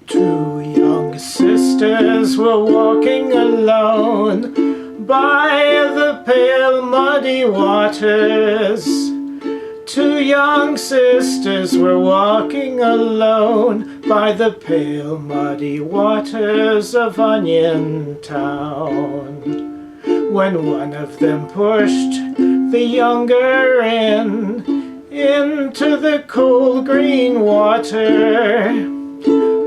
Two young sisters were walking alone by the pale muddy waters. Two young sisters were walking alone by the pale muddy waters of Onion Town, when one of them pushed the younger into the cool green water,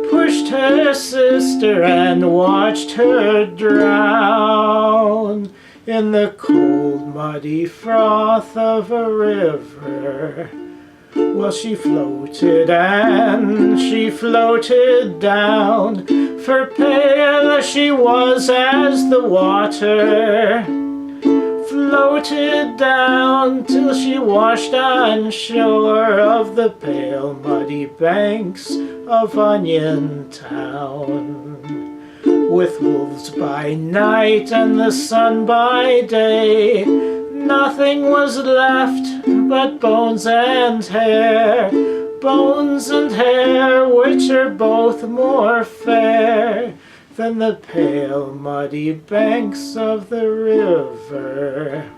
pushed her sister and watched her drown in the cold muddy froth of a river. Well, she floated and she floated down, for pale she was as the water, floated down till she washed on shore of the pale muddy banks of Onion Town. With wolves by night and the sun by day, nothing was left but bones and hair which are both more fair than the pale muddy banks of the river.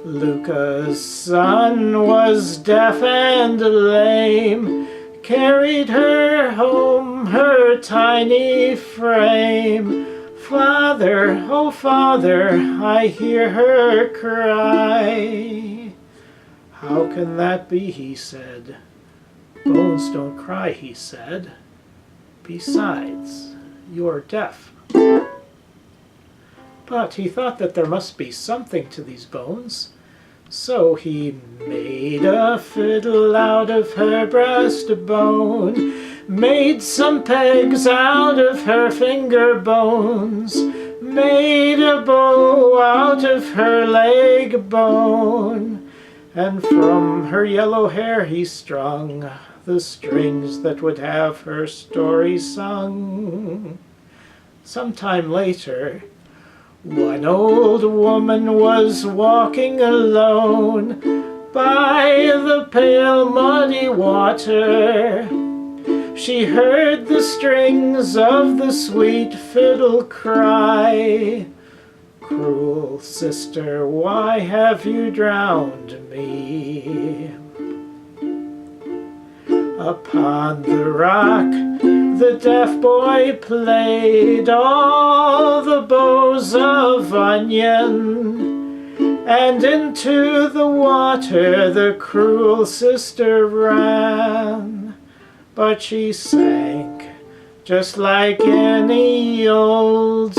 Luca's son was deaf and lame, carried her home, her tiny frame. Father, oh father, I hear her cry. How can that be, he said. Bones don't cry, he said. Besides, you're deaf. But he thought that there must be something to these bones, so he made a fiddle out of her breastbone, made some pegs out of her finger bones, made a bow out of her leg bone, and from her yellow hair he strung the strings that would have her story sung. Sometime later, one old woman was walking alone by the pale muddy water. She heard the strings of the sweet fiddle cry, "Cruel sister, why have you drowned me?" Upon the rock the deaf boy played all the bows of onion, and into the water the cruel sister ran. But she sank just like any old